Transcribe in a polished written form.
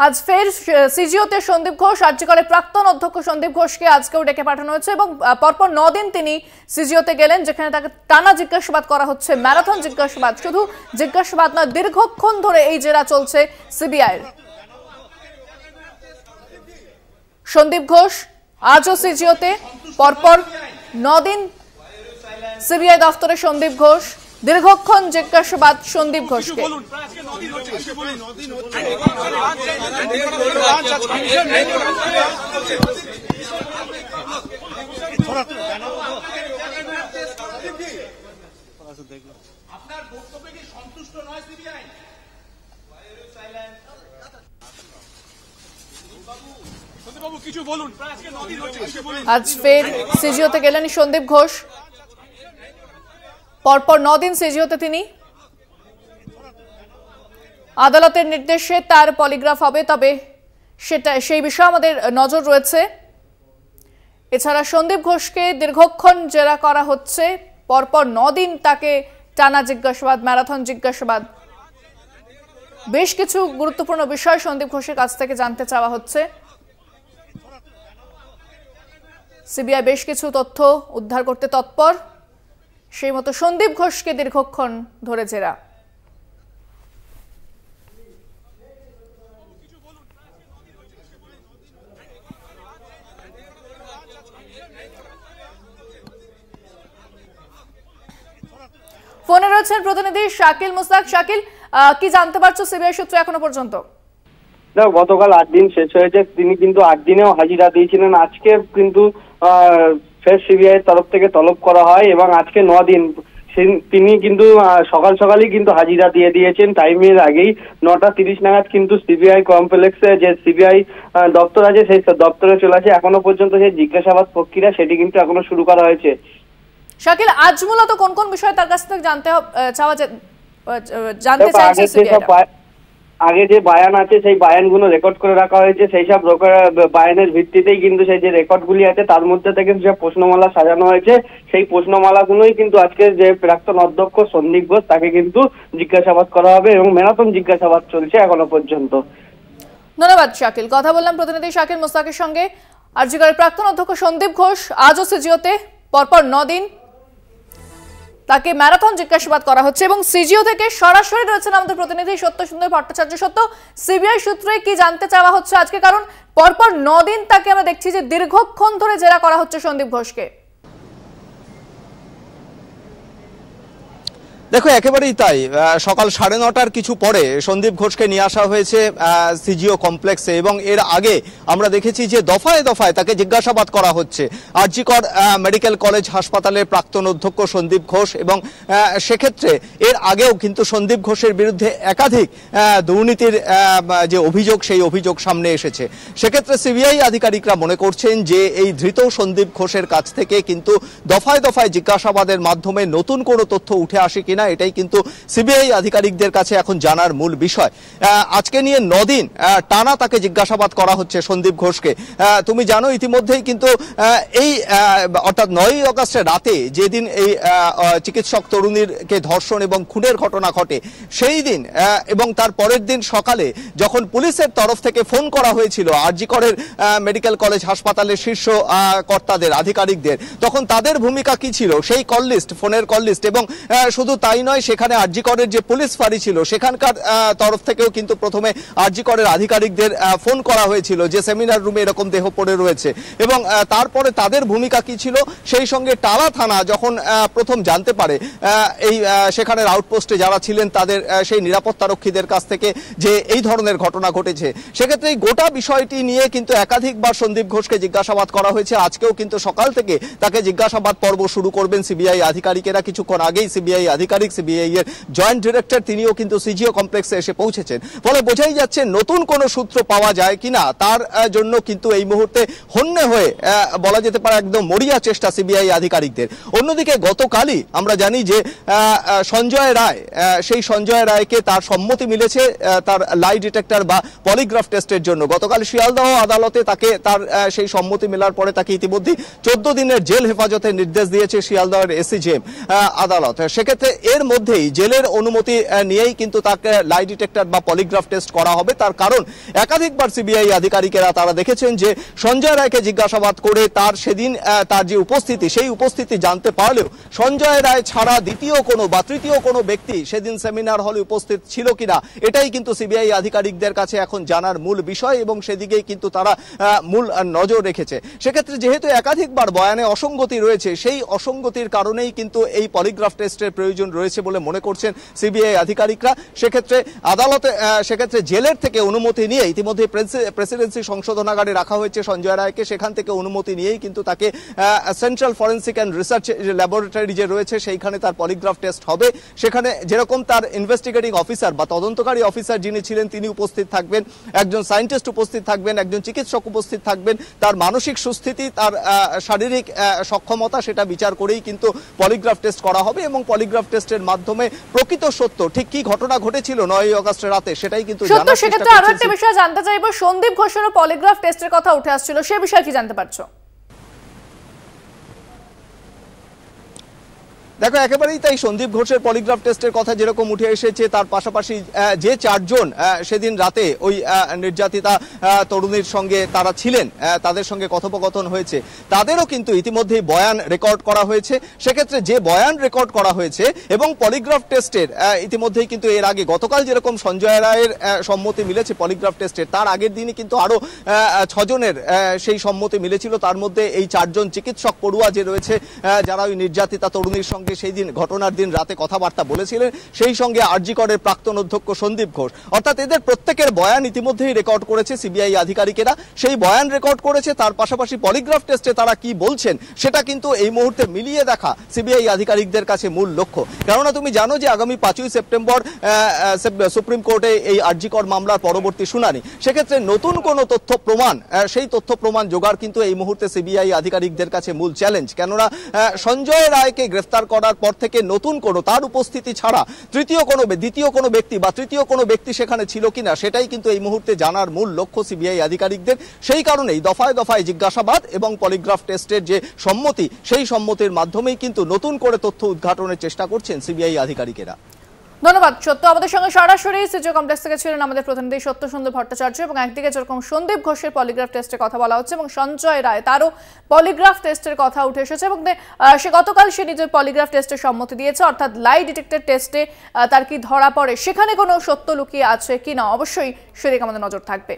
আজ ফের সিজিওতে সন্দীপ ঘোষ, রাজ্যপালের প্রাক্তন অধ্যক্ষ সন্দীপ ঘোষকে আজকেও ডেকে পাঠানো হয়েছে এবং পরপর 9 দিন তিনি সিজিওতে গেলেন, যেখানে তাকে টানা জিজ্ঞাসাবাদ করা হচ্ছে, ম্যারাথন জিজ্ঞাসাবাদ। শুধু জিজ্ঞাসাবাদ নয়, দীর্ঘক্ষণ ধরে এই জেরা চলছে সিবিআইয়ের। সন্দীপ ঘোষ আজও সিজিওতে, পরপর 9 দিন সিবিআই দফতরে সন্দীপ ঘোষ, দীর্ঘক্ষণ জিজ্ঞাসাবাদ সন্দীপ ঘোষকে। আজ ফের সিজিওতে গেলেন সন্দীপ ঘোষ, পরপর 9 দিন সিজিওতে তিনি। আদালতের নির্দেশে তার পলিগ্রাফ হবে, তবে সেই বিষয়ে আমাদের নজর রয়েছে। এছাড়া সন্দীপ ঘোষকে দীর্ঘক্ষণ জেরা করা হচ্ছে, পরপর 9 দিন তাকে টানা জিজ্ঞাসাবাদ, ম্যারাথন জিজ্ঞাসাবাদ। বেশ কিছু গুরুত্বপূর্ণ বিষয় সন্দীপ ঘোষের কাছ থেকে জানতে চাওয়া হচ্ছে। সিবিআই বেশ কিছু তথ্য উদ্ধার করতে তৎপর, সেই মতো সন্দীপ ঘোষকে দীর্ঘক্ষণ ধরে জেরা। ফোনে রয়েছেন প্রতিনিধি শাকিল মুস্তাক। শাকিল, কি জানতে পারছো সিবিআই সূত্রে এখনো পর্যন্ত? গতকাল 8 দিন শেষ হয়েছে, তিনি কিন্তু 8 দিনেও হাজিরা দিয়েছিলেন। আজকে কিন্তু ফের সিবিআই তরফ থেকে তলব করা হয় এবং আজকে 9 দিন তিনি কিন্তু সকালই কিন্তু হাজিরা দিয়ে দিয়েছেন। টাইমের আগেই 9:30 নাগাদ কিন্তু সিবিআই কমপ্লেক্সে যে সিবিআই দপ্তর আছে সেই দপ্তরে চলে আসে। এখনো পর্যন্ত যে জিজ্ঞাসাবাদ প্রক্রিয়া সেটি কিন্তু এখনো শুরু করা হয়েছে। শাকিল, আজ মূলত কোন কোন বিষয় তার কাছ থেকে জানতে চাইছে? আগে যে বায়ান আছে সেই বায়ানগুলো রেকর্ড করে রাখা হয়েছে, সেই সব বায়ানের ভিত্তিতেই কিন্তু সেই যে রেকর্ডগুলি আছে তার মধ্যে থেকে যে প্রশ্নমালা সাজানো হয়েছে, সেই প্রশ্নমালাগুলোই কিন্তু আজকে যে প্রাক্তন অধ্যক্ষ সন্দীপ ঘোষ তাকে কিন্তু জিজ্ঞাসাবাদ করা হবে এবং ম্যারাথন জিজ্ঞাসাবাদ চলছে এখনো পর্যন্ত। ধন্যবাদ শাকিল। কথা বললাম প্রতিনিধি শাকিল মুস্তাকের সঙ্গে। আরজিকরের প্রাক্তন অধ্যক্ষ সন্দীপ ঘোষ আজও সিজিওতে, পরপর 9 দিন তাকে ম্যারাথন জিজ্ঞাসাবাদ করা হচ্ছে এবং সিজিও থেকে সরাসরি রয়েছেন আমাদের প্রতিনিধি সত্য সুন্দর ভট্টাচার্য। সত্য, সিবিআই সূত্রে কি জানতে চাওয়া হচ্ছে আজকে? কারণ পরপর 9 দিন তাকে আমরা দেখছি যে দীর্ঘক্ষণ ধরে জেরা করা হচ্ছে সন্দীপ ঘোষকে। দেখো, একেবারেই তাই। সকাল 9:30টার কিছু পরে সন্দীপ ঘোষকে নিয়ে আসা হয়েছে সিজিও কমপ্লেক্সে এবং এর আগে আমরা দেখেছি যে দফায় দফায় তাকে জিজ্ঞাসাবাদ করা হচ্ছে। আরজিকর মেডিকেল কলেজ হাসপাতালের প্রাক্তন অধ্যক্ষ সন্দীপ ঘোষ এবং সেক্ষেত্রে এর আগেও কিন্তু সন্দীপ ঘোষের বিরুদ্ধে একাধিক দুর্নীতির যে অভিযোগ, সেই অভিযোগ সামনে এসেছে। সেক্ষেত্রে সিবিআই আধিকারিকরা মনে করছেন যে এই ধৃত সন্দীপ ঘোষের কাছ থেকে কিন্তু দফায় দফায় জিজ্ঞাসাবাদের মাধ্যমে নতুন কোনো তথ্য উঠে আসে কিনা, এটাই কিন্তু সিবিআই আধিকারিকদের কাছে এখন জানার মূল বিষয়। আজকে নিয়ে 9 দিন টানা তাকে জিজ্ঞাসাবাদ করা হচ্ছে সন্দীপ ঘোষকে। তুমি জানো ইতিমধ্যেই কিন্তু এই অর্থাৎ 9ই আগস্টের রাতে যেদিন এই চিকিৎসক তরুণীরকে ধর্ষণ এবং খুনের ঘটনা ঘটে, সেই দিন এবং তার পরের দিন সকালে যখন পুলিশের তরফ থেকে ফোন করা হয়েছিল আরজিকরের মেডিকেল কলেজ হাসপাতালের শীর্ষ কর্তাদের, আধিকারিকদের, তখন তাদের ভূমিকা কি ছিল সেই কল লিস্ট, ফোনের কল লিস্ট, এবং শুধু তাই নয়, সেখানে আরজিকরের যে পুলিশ ফাঁড়ি ছিল সেখানকার তরফ থেকেও কিন্তু প্রথমে আরজিকরের আধিকারিকদের ফোন করা হয়েছিল যে সেমিনার রুমে এরকম দেহ পড়ে রয়েছে, এবং তারপরে তাদের ভূমিকা কি ছিল। সেই সঙ্গে টালা থানা যখন প্রথম জানতে পারে এই সেখানের আউটপোস্টে যারা ছিলেন তাদের সেই নিরাপত্তারক্ষীদের কাছ থেকে যে এই ধরনের ঘটনা ঘটেছে, সেক্ষেত্রে এই গোটা বিষয়টি নিয়ে কিন্তু একাধিকবার সন্দীপ ঘোষকে জিজ্ঞাসাবাদ করা হয়েছে। আজকেও কিন্তু সকাল থেকে তাকে জিজ্ঞাসাবাদ পর্ব শুরু করবেন সিবিআই আধিকারিকেরা। কিছুক্ষণ আগেই সিবিআই আধিকারিক, সিবিআই এর জয়েন্ট ডিরেক্টর, তিনিও কিন্তু সিজিও কমপ্লেক্সে এসে পৌঁছেছেন। ফলে বোঝাই যাচ্ছে নতুন কোনো সূত্র পাওয়া যায় কিনা তার জন্য কিন্তু এই মুহূর্তে হন্যে হয়ে বলা যেতে পারে একদম মরিয়া চেষ্টা সিবিআই আধিকারিকদের। অন্যদিকে গতকালই আমরা জানি যে সঞ্জয় রায়, সেই সঞ্জয় রায়কে তার সম্মতি মিলেছে তার লাই ডিটেক্টর বা পলিগ্রাফ টেস্টের জন্য। গতকাল শিয়ালদহ আদালতে তাকে তার সেই সম্মতি মেলার পরে তাকে ইতিমধ্যে 14 দিনের জেল হেফাজতের নির্দেশ দিয়েছে শিয়ালদহের এসিজেএম আদালত। সেক্ষেত্রে এর মধ্যেই জেলের অনুমতি নিয়েই কিন্তু তাকে লাই ডিটেক্টর বা পলিগ্রাফ টেস্ট করা হবে। তার কারণ একাধিকবার সিবিআই আধিকারিকেরা তারা দেখেছেন যে সঞ্জয় রায়কে জিজ্ঞাসাবাদ করে তার সেদিন তার যে উপস্থিতি সেই উপস্থিতি জানতে পারলেও সঞ্জয় রায় ছাড়া দ্বিতীয় কোনো বা তৃতীয় কোনো ব্যক্তি সেদিন সেমিনার হলে উপস্থিত ছিল কিনা এটাই কিন্তু সিবিআই আধিকারিকদের কাছে এখন জানার মূল বিষয় এবং সেদিকেই কিন্তু তারা মূল নজর রেখেছে। সেক্ষেত্রে যেহেতু একাধিকবার বয়ানে অসঙ্গতি রয়েছে সেই অসঙ্গতির কারণেই কিন্তু এই পলিগ্রাফ টেস্টের প্রয়োজন রয়েছে বলে মনে করছেন সিবিআই আধিকারিকরা। সেক্ষেত্রে আদালতে সেক্ষেত্রে জেলের থেকে অনুমতি নিয়ে ইতিমধ্যে প্রেসিডেন্সি সংশোধনাগারে রাখা হয়েছে সঞ্জয় রায়কে, সেখান থেকে অনুমতি নিয়েই কিন্তু তাকে central forensic and research laboratory যে রয়েছে সেইখানে তার পলিগ্রাফ টেস্ট হবে। সেখানে যেরকম তার ইনভেস্টিগেটিং অফিসার বা তদন্তকারী অফিসার যিনি ছিলেন তিনি উপস্থিত থাকবেন, একজন সায়েন্টিস্ট উপস্থিত থাকবেন, একজন চিকিৎসক উপস্থিত থাকবেন, তার মানসিক সুস্থিতি তার শারীরিক সক্ষমতা সেটা বিচার করেই কিন্তু পলিগ্রাফ টেস্ট করা হবে এবং পলিগ্রাফ টেস্টের মাধ্যমে প্রকৃত সত্য ঠিক কি ঘটনা ঘটেছিল 9 আগস্টের রাতে সেটাই কিন্তু জানার চেষ্টা সেক্ষেত্রে আরো একটা বিষয় জানতে চাইবো, সন্দীপ ঘোষেরও পলিগ্রাফ টেস্টের কথা উঠে আসছিল, সে বিষয়ে কি জানতে পারছো? দেখো একেবারেই তাই, সন্দীপ ঘোষের পলিগ্রাফ টেস্টের কথা যেরকম উঠে এসেছে তার পাশাপাশি যে 4 জন সেদিন রাতে ওই নির্যাতিতা তরুণীর সঙ্গে তারা ছিলেন তাদের সঙ্গে কথোপকথন হয়েছে তাদেরও কিন্তু ইতিমধ্যেই বয়ান রেকর্ড করা হয়েছে। সেক্ষেত্রে যে বয়ান রেকর্ড করা হয়েছে এবং পলিগ্রাফ টেস্টের ইতিমধ্যেই কিন্তু এর আগে গতকাল যেরকম সঞ্জয় রায়ের সম্মতি মিলেছে পলিগ্রাফ টেস্টের, তার আগের দিনই কিন্তু আরো 6 জনের সেই সম্মতি মিলেছিল। তার মধ্যে এই 4 জন চিকিৎসক পড়ুয়া যে রয়েছে যারা ওই নির্যাতিতা তরুণীর সঙ্গে সেই দিন ঘটনার দিন রাতে কথাবার্তা বলেছিলেন, সেই সঙ্গে আরজি করের প্রাক্তন অধ্যক্ষ সন্দীপ ঘোষ, অর্থাৎ এদের প্রত্যেকের বয়ান ইতিমধ্যেই রেকর্ড করেছে সিবিআই আধিকারিকেরা। সেই বয়ান রেকর্ড করেছে, তার পাশাপাশি পলিগ্রাফ টেস্টে তারা কি বলছেন সেটা কিন্তু এই মুহূর্তে মিলিয়ে দেখা সিবিআই আধিকারিকদের কাছে মূল লক্ষ্য। কেননা তুমি জানো যে আগামী 5ই সেপ্টেম্বর সুপ্রিম কোর্টে এই আরজি কর মামলার পরবর্তী শুনানি। সেক্ষেত্রে নতুন কোনো তথ্য প্রমাণ সেই তথ্য প্রমাণ জোগাড় কিন্তু এই মুহূর্তে সিবিআই আধিকারিকদের কাছে মূল চ্যালেঞ্জ। কেননা সঞ্জয় রায়কে গ্রেফতার করার পর থেকে নতুন কোনো তার উপস্থিতি ছাড়া দ্বিতীয় কোনো ব্যক্তি বা তৃতীয় কোনো ব্যক্তি সেখানে ছিল কিনা সেটাই কিন্তু এই মুহূর্তে জানার মূল লক্ষ্য সিবিআই আধিকারিকদের। সেই কারণেই দফায় দফায় জিজ্ঞাসাবাদ এবং পলিগ্রাফ টেস্টের যে সম্মতি সেই সম্মতির মাধ্যমেই কিন্তু নতুন করে তথ্য উদ্ঘাটনের চেষ্টা করছেন সিবিআই আধিকারিকেরা। ধন্যবাদ সত্য। আমাদের সঙ্গে সরাসরি সিজিও কমপ্লেক্স থেকে ছিলেন আমাদের প্রতিনিধি সত্য সুন্দর ভট্টাচার্য। এবং একদিকে যেরকম সন্দীপ ঘোষের পলিগ্রাফ টেস্টের কথা বলা হচ্ছে এবং সঞ্জয় রায় তারও পলিগ্রাফ টেস্টের কথা উঠে এসেছে এবং সে গতকাল সে নিজের পলিগ্রাফ টেস্টের সম্মতি দিয়েছে, অর্থাৎ লাই ডিটেক্টর টেস্টে তার কি ধরা পড়ে সেখানে কোনো সত্য লুকিয়ে আছে কিনা অবশ্যই সেদিকে আমাদের নজর থাকবে।